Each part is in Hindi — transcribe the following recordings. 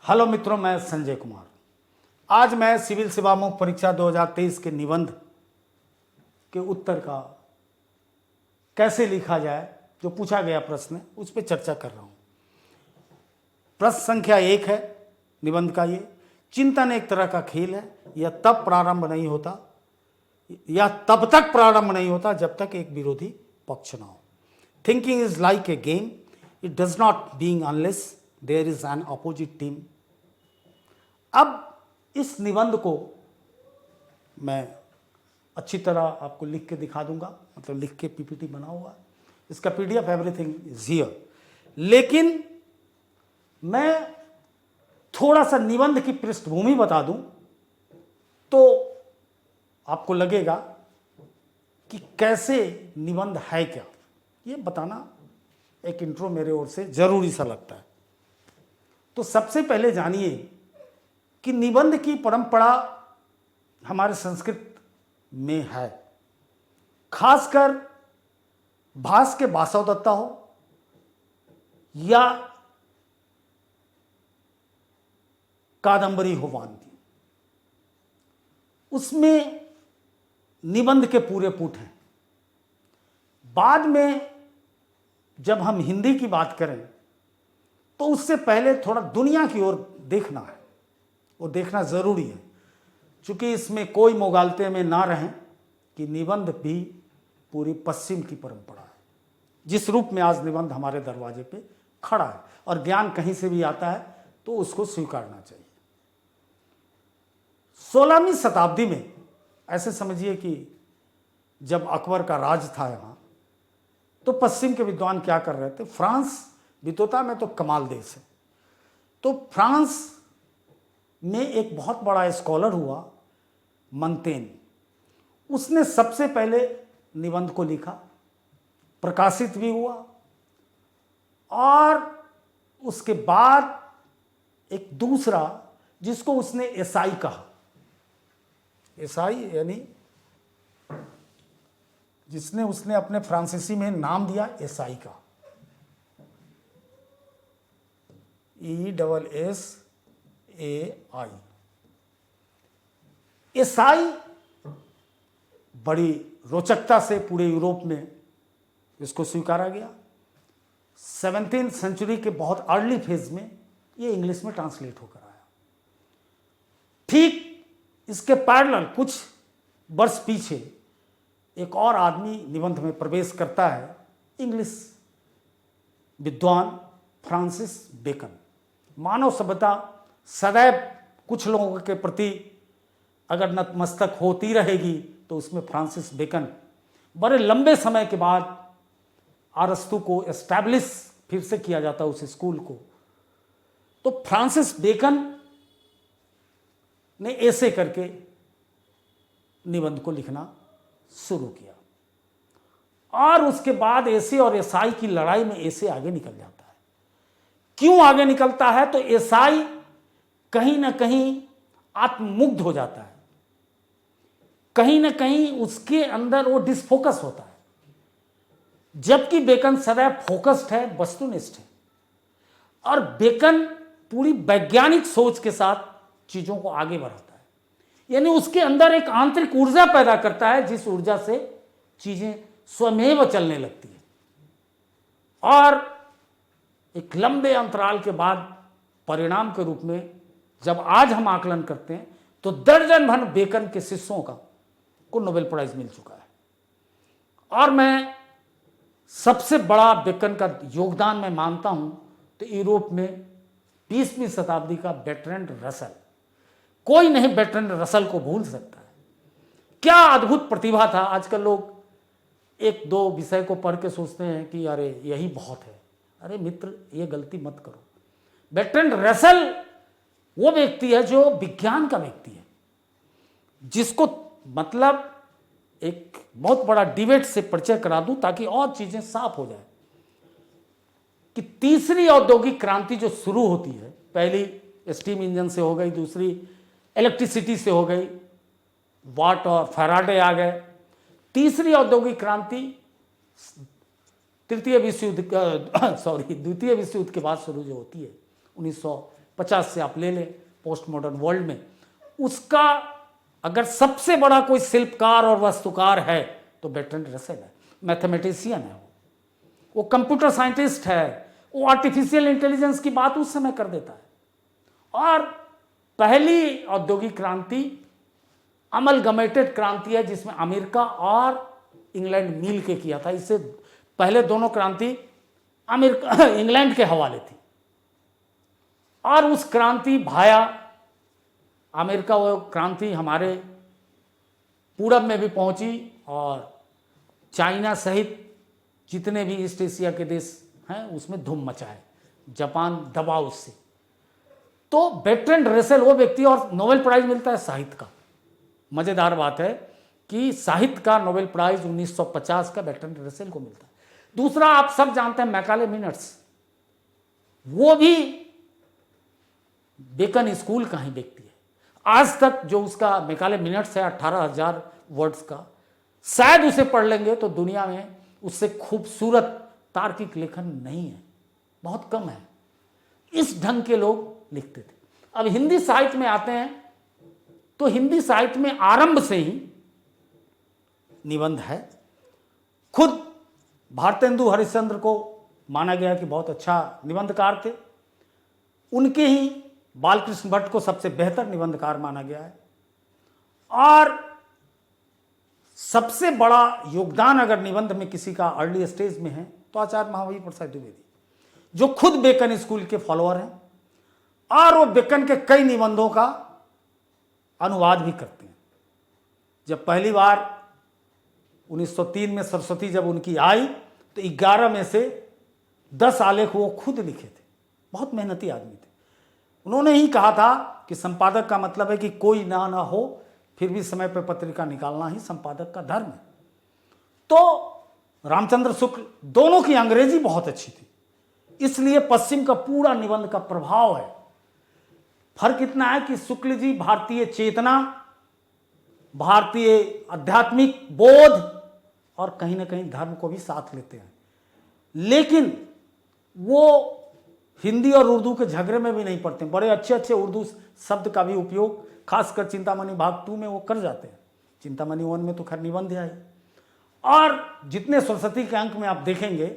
हेलो मित्रों, मैं संजय कुमार। आज मैं सिविल सेवामुख परीक्षा 2023 के निबंध के उत्तर का कैसे लिखा जाए, जो पूछा गया प्रश्न है, उस पर चर्चा कर रहा हूँ। प्रश्न संख्या 1 है निबंध का ये: चिंतन एक तरह का खेल है। यह तब तक प्रारंभ नहीं होता जब तक एक विरोधी पक्ष ना हो। Thinking is like a game, it does not being unless there is an opposite team. अब इस निबंध को मैं अच्छी तरह आपको लिख के दिखा दूंगा, मतलब लिख के पीपीटी बना हुआ, इसका पीडीएफ एवरीथिंग इज हियर। लेकिन मैं थोड़ा सा निबंध की पृष्ठभूमि बता दूं तो आपको लगेगा कि कैसे निबंध है क्या, ये बताना एक इंट्रो मेरे ओर से जरूरी सा लगता है। तो सबसे पहले जानिए कि निबंध की परंपरा हमारे संस्कृत में है, खासकर भास के बासवदत्ता हो या कादंबरी हो वान की, उसमें निबंध के पूरे पुट हैं। बाद में जब हम हिंदी की बात करें तो उससे पहले थोड़ा दुनिया की ओर देखना है, वो देखना जरूरी है, क्योंकि इसमें कोई मुगालते में ना रहें कि निबंध भी पूरी पश्चिम की परंपरा है। जिस रूप में आज निबंध हमारे दरवाजे पे खड़ा है और ज्ञान कहीं से भी आता है तो उसको स्वीकारना चाहिए। 16वीं शताब्दी में, ऐसे समझिए कि जब अकबर का राज था यहाँ, तो पश्चिम के विद्वान क्या कर रहे थे, फ्रांस विद्वता में तो कमाल देश है, तो फ्रांस में एक बहुत बड़ा स्कॉलर हुआ मंतेन। उसने सबसे पहले निबंध को लिखा, प्रकाशित भी हुआ, और उसके बाद एक दूसरा जिसको उसने एसाई कहा, एसाई यानी जिसने उसने अपने फ्रांसीसी में नाम दिया एसाई का, ESSAI। ईसाई बड़ी रोचकता से पूरे यूरोप में इसको स्वीकारा गया। 17th सेंचुरी के बहुत अर्ली फेज में ये इंग्लिश में ट्रांसलेट होकर आया। ठीक इसके पैरेलल कुछ वर्ष पीछे एक और आदमी निबंध में प्रवेश करता है, इंग्लिश विद्वान फ्रांसिस बेकन। मानव सभ्यता सदैव कुछ लोगों के प्रति अगर नतमस्तक होती रहेगी तो उसमें फ्रांसिस बेकन बड़े लंबे समय के बाद अरस्तु को एस्टैब्लिश फिर से किया जाता उस स्कूल को, तो फ्रांसिस बेकन ने ऐसे करके निबंध को लिखना शुरू किया, और उसके बाद ऐसे और ईसाई की लड़ाई में ऐसे आगे निकल जाता है। क्यों आगे निकलता है, तो ईसाई कहीं ना कहीं आत्ममुग्ध हो जाता है, कहीं ना कहीं उसके अंदर वो डिसफोकस होता है, जबकि बेकन सदैव फोकस्ड है, वस्तुनिष्ठ है। और बेकन पूरी वैज्ञानिक सोच के साथ चीजों को आगे बढ़ाता है, यानी उसके अंदर एक आंतरिक ऊर्जा पैदा करता है, जिस ऊर्जा से चीजें स्वमेव चलने लगती है। और एक लंबे अंतराल के बाद परिणाम के रूप में जब आज हम आकलन करते हैं तो दर्जन भर बेकन के शिष्यों को नोबेल प्राइज मिल चुका है। और मैं सबसे बड़ा बेकन का योगदान मैं मानता हूं तो यूरोप में 20वीं शताब्दी का बर्ट्रैंड रसल। कोई नहीं बर्ट्रैंड रसल को भूल सकता है। क्या अद्भुत प्रतिभा था। आजकल लोग एक दो विषय को पढ़ के सोचते हैं कि अरे यही बहुत है। अरे मित्र, ये गलती मत करो। बर्ट्रैंड रसल वो व्यक्ति है जो विज्ञान का व्यक्ति है, जिसको मतलब एक बहुत बड़ा डिबेट से परिचय करा दूं ताकि और चीजें साफ हो जाए कि तीसरी औद्योगिक क्रांति जो शुरू होती है, पहली स्टीम इंजन से हो गई, दूसरी इलेक्ट्रिसिटी से हो गई, वाट और फैराडे आ गए। तीसरी औद्योगिक क्रांति द्वितीय विश्व युद्ध के बाद शुरू जो होती है 1950 50 से आप ले लें पोस्ट मॉडर्न वर्ल्ड में। उसका अगर सबसे बड़ा कोई शिल्पकार और वास्तुकार है तो बर्ट्रैंड रसेल है। मैथमेटिशियन है वो कंप्यूटर साइंटिस्ट है, वो आर्टिफिशियल इंटेलिजेंस की बात उस समय कर देता है। और पहली औद्योगिक क्रांति अमलगमेटेड क्रांति है जिसमें अमेरिका और इंग्लैंड मिल के किया था। इससे पहले दोनों क्रांति अमेरिका इंग्लैंड के हवाले थी, और उस क्रांति भाया अमेरिका वो क्रांति हमारे पूरब में भी पहुंची और चाइना सहित जितने भी ईस्ट एशिया के देश हैं उसमें धूम मचाए, जापान दबा उससे। तो बर्ट्रैंड रसेल वो व्यक्ति, और नोबेल प्राइज मिलता है साहित्य का। मजेदार बात है कि साहित्य का नोबेल प्राइज 1950 का बर्ट्रैंड रसेल को मिलता है। दूसरा आप सब जानते हैं मैकाले मिनट्स, वो भी बेकन स्कूल का ही व्यक्ति है। आज तक जो उसका मैकाले मिनट्स है 18,000 वर्ड्स का, शायद उसे पढ़ लेंगे तो दुनिया में उससे खूबसूरत तार्किक लेखन नहीं है, बहुत कम है। इस ढंग के लोग लिखते थे। अब हिंदी साहित्य में आते हैं तो हिंदी साहित्य में आरंभ से ही निबंध है। खुद भारतेंदु हरिश्चंद्र को माना गया कि बहुत अच्छा निबंधकार थे। उनके ही बालकृष्ण भट्ट को सबसे बेहतर निबंधकार माना गया है। और सबसे बड़ा योगदान अगर निबंध में किसी का अर्ली स्टेज में है तो आचार्य महावीर प्रसाद द्विवेदी, जो खुद बेकन स्कूल के फॉलोअर हैं और वो बेकन के कई निबंधों का अनुवाद भी करते हैं। जब पहली बार 1903 में सरस्वती जब उनकी आई तो 11 में से 10 आलेख वो खुद लिखे थे। बहुत मेहनती आदमी थे। उन्होंने ही कहा था कि संपादक का मतलब है कि कोई ना हो फिर भी समय पर पत्रिका निकालना ही संपादक का धर्म है। तो रामचंद्र शुक्ल दोनों की अंग्रेजी बहुत अच्छी थी, इसलिए पश्चिम का पूरा निबंध का प्रभाव है। फर्क इतना है कि शुक्ल जी भारतीय चेतना, भारतीय आध्यात्मिक बोध और कहीं ना कहीं धर्म को भी साथ लेते हैं, लेकिन वो हिंदी और उर्दू के झगड़े में भी नहीं पड़ते। बड़े अच्छे अच्छे उर्दू शब्द का भी उपयोग खासकर चिंतामणि भाग 2 में वो कर जाते हैं। चिंतामणि 1 में तो खैर निबंध है। और जितने सरस्वती के अंक में आप देखेंगे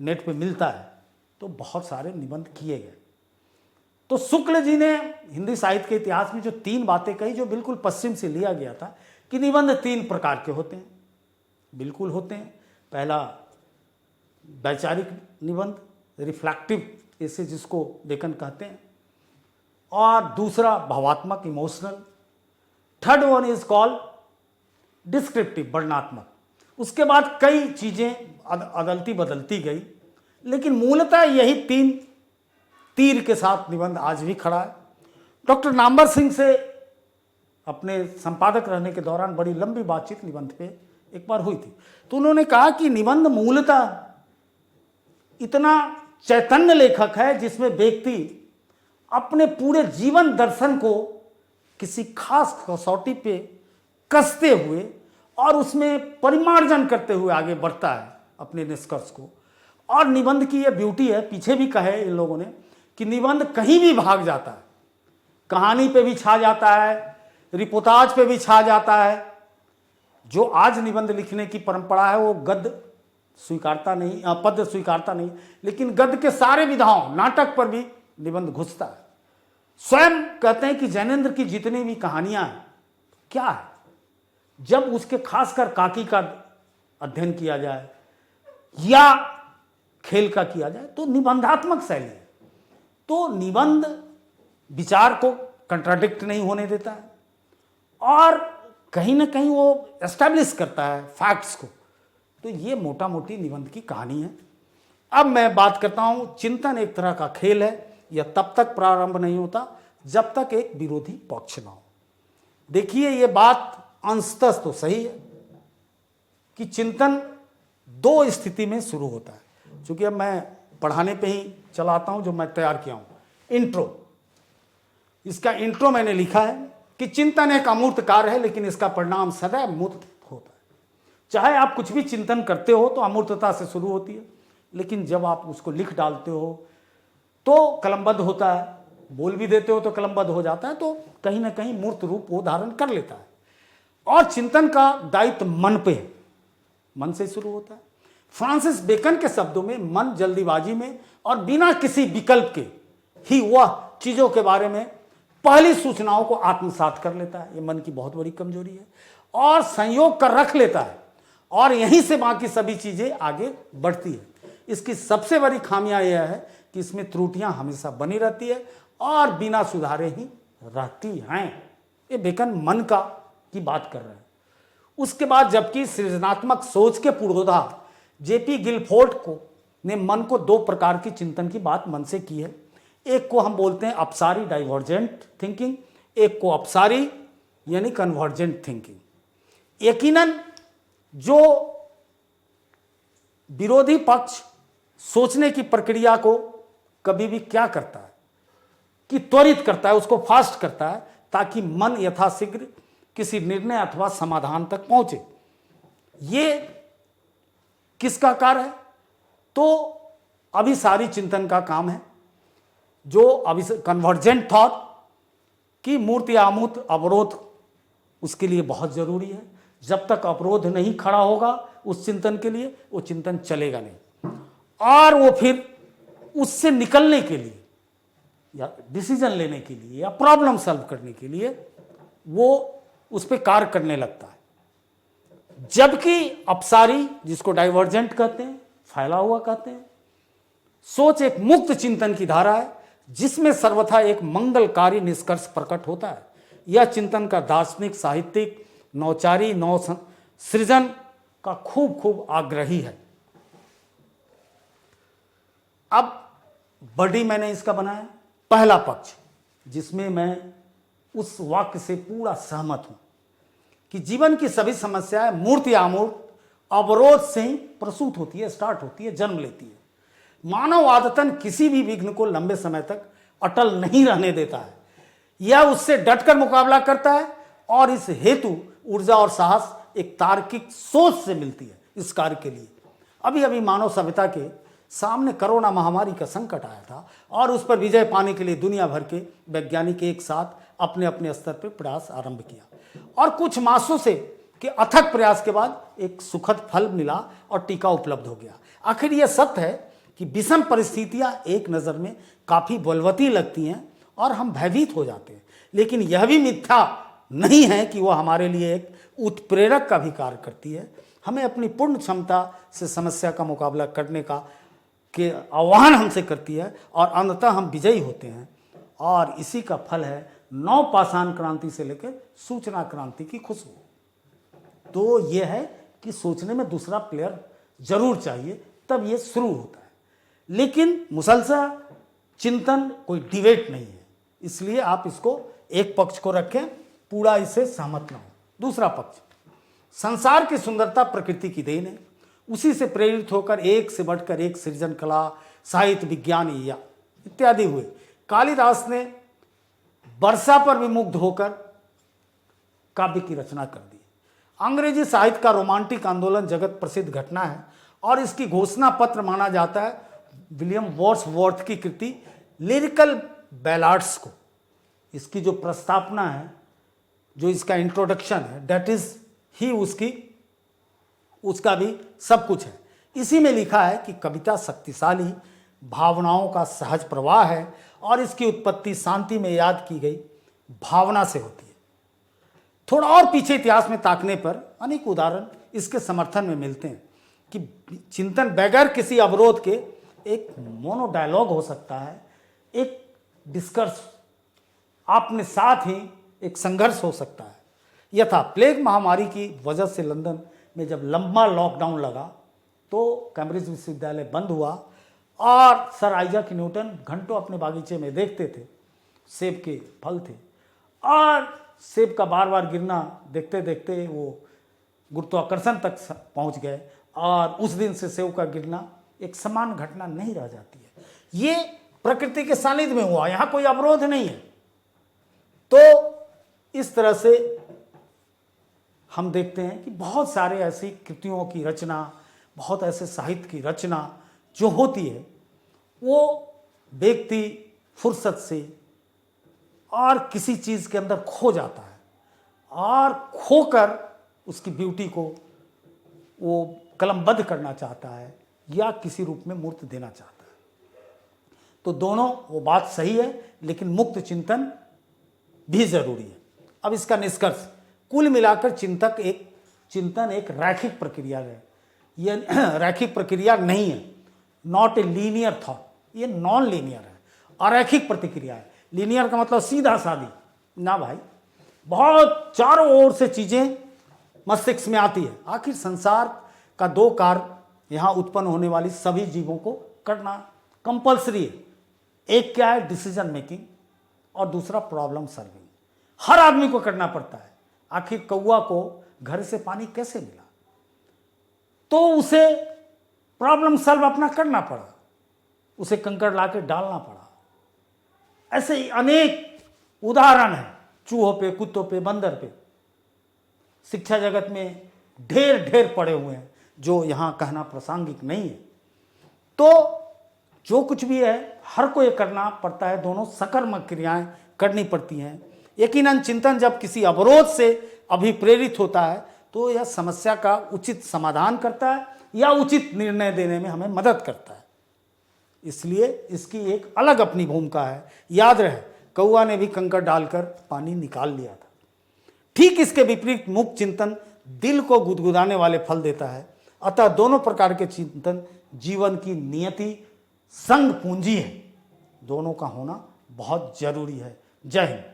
नेट पे मिलता है तो बहुत सारे निबंध किए गए। तो शुक्ल जी ने हिंदी साहित्य के इतिहास में जो 3 बातें कही जो बिल्कुल पश्चिम से लिया गया था कि निबंध 3 प्रकार के होते हैं, बिल्कुल होते हैं। पहला वैचारिक निबंध, रिफ्लेक्टिव ऐसे जिसको बेकन कहते हैं, और दूसरा भावात्मक emotional, third one is called descriptive वर्णनात्मक। उसके बाद कई चीज़ें अदलती बदलती गई, लेकिन मूलतः यही 3 तीर के साथ निबंध आज भी खड़ा है। डॉक्टर नामवर सिंह से अपने संपादक रहने के दौरान बड़ी लंबी बातचीत निबंध पे एक बार हुई थी। तो उन्होंने कहा कि निबंध मूलतः इतना चैतन्य लेखक है जिसमें व्यक्ति अपने पूरे जीवन दर्शन को किसी खास कसौटी पे कसते हुए और उसमें परिमार्जन करते हुए आगे बढ़ता है अपने निष्कर्ष को। और निबंध की यह ब्यूटी है, पीछे भी कहे इन लोगों ने, कि निबंध कहीं भी भाग जाता है, कहानी पे भी छा जाता है, रिपोर्टाज पे भी छा जाता है। जो आज निबंध लिखने की परंपरा है वो गद्य स्वीकारता नहीं, पद्य स्वीकारता नहीं, लेकिन गद्य के सारे विधाओं, नाटक पर भी निबंध घुसता है। स्वयं कहते हैं कि जैनेन्द्र की जितनी भी कहानियां हैं क्या है, जब उसके खासकर काकी का अध्ययन किया जाए या खेल का किया जाए तो निबंधात्मक शैली है। तो निबंध विचार को कंट्राडिक्ट नहीं होने देता है और कहीं ना कहीं वो एस्टैब्लिश करता है फैक्ट्स को। तो ये मोटा मोटी निबंध की कहानी है। अब मैं बात करता हूं, चिंतन एक तरह का खेल है, यह तब तक प्रारंभ नहीं होता जब तक एक विरोधी पक्ष ना हो। देखिए ये बात अंशतः तो सही है कि चिंतन 2 स्थिति में शुरू होता है। चूंकि अब मैं पढ़ाने पे ही चलाता हूं जो मैं तैयार किया हूं। इंट्रो, इसका इंट्रो मैंने लिखा है कि चिंतन एक अमूर्त कार्य है लेकिन इसका परिणाम सदैव मूर्त होता है। चाहे आप कुछ भी चिंतन करते हो तो अमूर्तता से शुरू होती है, लेकिन जब आप उसको लिख डालते हो तो कलमबद्ध होता है बोल भी देते हो तो कलमबद्ध हो जाता है, तो कहीं ना कहीं मूर्त रूप वो धारण कर लेता है। और चिंतन का दायित्व मन पे है, मन से शुरू होता है। फ्रांसिस बेकन के शब्दों में मन जल्दीबाजी में और बिना किसी विकल्प के ही वह चीजों के बारे में पहली सूचनाओं को आत्मसात कर लेता है। ये मन की बहुत बड़ी कमजोरी है, और संयोग कर रख लेता है, और यहीं से बाकी सभी चीजें आगे बढ़ती है। इसकी सबसे बड़ी खामियां यह है कि इसमें त्रुटियां हमेशा बनी रहती है और बिना सुधारे ही रहती हैं। ये बेकन मन का की बात कर रहे हैं। उसके बाद जबकि सृजनात्मक सोच के पुरोधा जेपी गिलफोर्ड को ने मन को दो प्रकार की चिंतन की बात मन से की है। एक को हम बोलते हैं अपसारी डाइवर्जेंट थिंकिंग, एक को अपसारी यानी कन्वर्जेंट थिंकिंग। यकीनन जो विरोधी पक्ष सोचने की प्रक्रिया को कभी भी क्या करता है कि त्वरित करता है, उसको फास्ट करता है, ताकि मन यथाशीघ्र किसी निर्णय अथवा समाधान तक पहुंचे। ये किसका कार्य है? तो अभिसारी चिंतन का काम है, जो कन्वर्जेंट थॉट की मूर्ति आमूर्त अवरोध उसके लिए बहुत जरूरी है। जब तक अवरोध नहीं खड़ा होगा उस चिंतन के लिए, वो चिंतन चलेगा नहीं। और वो फिर उससे निकलने के लिए या डिसीजन लेने के लिए या प्रॉब्लम सॉल्व करने के लिए वो उस पर कार्य करने लगता है। जबकि अपसारी, जिसको डाइवर्जेंट कहते हैं, फैला हुआ कहते हैं, सोच एक मुक्त चिंतन की धारा है जिसमें सर्वथा एक मंगलकारी निष्कर्ष प्रकट होता है। यह चिंतन का दार्शनिक, साहित्यिक, नौचारी, नौ सृजन का खूब आग्रही है। अब बॉडी मैंने इसका बनाया पहला पक्ष, जिसमें मैं उस वाक्य से पूरा सहमत हूं कि जीवन की सभी समस्याएं मूर्त या अमूर्त अवरोध से ही प्रसूत होती है, स्टार्ट होती है, जन्म लेती है। मानव आदतन किसी भी विघ्न को लंबे समय तक अटल नहीं रहने देता है, यह उससे डटकर मुकाबला करता है, और इस हेतु ऊर्जा और साहस एक तार्किक सोच से मिलती है इस कार्य के लिए। अभी अभी मानव सभ्यता के सामने कोरोना महामारी का संकट आया था, और उस पर विजय पाने के लिए दुनिया भर के वैज्ञानिक एक साथ अपने अपने स्तर पर प्रयास आरंभ किया, और कुछ मासों से के अथक प्रयास के बाद एक सुखद फल मिला और टीका उपलब्ध हो गया। आखिर यह सत्य है कि विषम परिस्थितियां एक नज़र में काफ़ी बलवती लगती हैं और हम भयभीत हो जाते हैं, लेकिन यह भी मिथ्या नहीं है कि वह हमारे लिए एक उत्प्रेरक का भी कार्य करती है। हमें अपनी पूर्ण क्षमता से समस्या का मुकाबला करने का आह्वान हमसे करती है, और अंततः हम विजयी होते हैं। और इसी का फल है नवपाषाण क्रांति से लेकर सूचना क्रांति की खुशबू। तो यह है कि सोचने में दूसरा प्लेयर जरूर चाहिए, तब ये शुरू होता है। लेकिन मुसलसल चिंतन कोई डिबेट नहीं है, इसलिए आप इसको एक पक्ष को रखें, पूरा इससे सहमत ना हो। दूसरा पक्ष, संसार की सुंदरता प्रकृति की देन है, उसी से प्रेरित होकर एक से बढ़कर एक सृजन, कला, साहित्य, विज्ञान या इत्यादि हुए। कालिदास ने वर्षा पर विमुग्ध होकर काव्य की रचना कर दी। अंग्रेजी साहित्य का रोमांटिक आंदोलन जगत प्रसिद्ध घटना है, और इसकी घोषणा पत्र माना जाता है विलियम वर्ड्सवर्थ की कृति लिरिकल बैलाड्स को। इसकी जो प्रस्तावना है, जो इसका इंट्रोडक्शन है, दैट इज ही उसका भी सब कुछ है। इसी में लिखा है कि कविता शक्तिशाली भावनाओं का सहज प्रवाह है, और इसकी उत्पत्ति शांति में याद की गई भावना से होती है। थोड़ा और पीछे इतिहास में ताकने पर अनेक उदाहरण इसके समर्थन में मिलते हैं कि चिंतन बगैर किसी अवरोध के एक मोनो डायलॉग हो सकता है, एक डिस्कर्स अपने साथ ही एक संघर्ष हो सकता है। यथा प्लेग महामारी की वजह से लंदन में जब लंबा लॉकडाउन लगा तो कैम्ब्रिज विश्वविद्यालय बंद हुआ, और सर आइजैक न्यूटन घंटों अपने बागीचे में देखते थे, सेब के फल थे, और सेब का बार बार गिरना देखते देखते वो गुरुत्वाकर्षण तक पहुंच गए, और उस दिन से सेब का गिरना एक समान घटना नहीं रह जाती है। ये प्रकृति के सानिध्य में हुआ, यहाँ कोई अवरोध नहीं है। तो इस तरह से हम देखते हैं कि बहुत सारे ऐसी कृतियों की रचना, बहुत ऐसे साहित्य की रचना जो होती है, वो व्यक्ति फुर्सत से और किसी चीज़ के अंदर खो जाता है और खोकर उसकी ब्यूटी को वो कलमबद्ध करना चाहता है या किसी रूप में मूर्त देना चाहता है। तो दोनों वो बात सही है, लेकिन मुक्त चिंतन भी जरूरी है। अब इसका निष्कर्ष, कुल मिलाकर चिंतन एक रैखिक प्रक्रिया है। यह रैखिक प्रक्रिया नहीं है, नॉट ए लीनियर थॉट, ये नॉन लीनियर है, अरैखिक प्रतिक्रिया है। लीनियर का मतलब सीधा सादी ना भाई, बहुत चारों ओर से चीजें मस्तिष्क में आती है। आखिर संसार का दो कार्य यहां उत्पन्न होने वाली सभी जीवों को करना कंपल्सरी है। एक क्या है, डिसीजन मेकिंग, और दूसरा प्रॉब्लम सॉल्विंग। हर आदमी को करना पड़ता है। आखिर कौवा को घर से पानी कैसे मिला, तो उसे प्रॉब्लम सॉल्व अपना करना पड़ा, उसे कंकड़ लाके डालना पड़ा। ऐसे ही अनेक उदाहरण हैं, चूहों पे, कुत्तों पे, बंदर पे। शिक्षा जगत में ढेर ढेर पड़े हुए हैं, जो यहां कहना प्रासंगिक नहीं है। तो जो कुछ भी है, हर को ये करना पड़ता है, दोनों सकर्मक क्रियाएं करनी पड़ती हैं। यकीनन चिंतन जब किसी अवरोध से अभिप्रेरित होता है तो यह समस्या का उचित समाधान करता है या उचित निर्णय देने में हमें मदद करता है। इसलिए इसकी एक अलग अपनी भूमिका है। याद रहे, कौवा ने भी कंकड़ डालकर पानी निकाल लिया था। ठीक इसके विपरीत मुक्त चिंतन दिल को गुदगुदाने वाले फल देता है। अतः दोनों प्रकार के चिंतन जीवन की नियति संग पूंजी है। दोनों का होना बहुत जरूरी है। जय हिंद।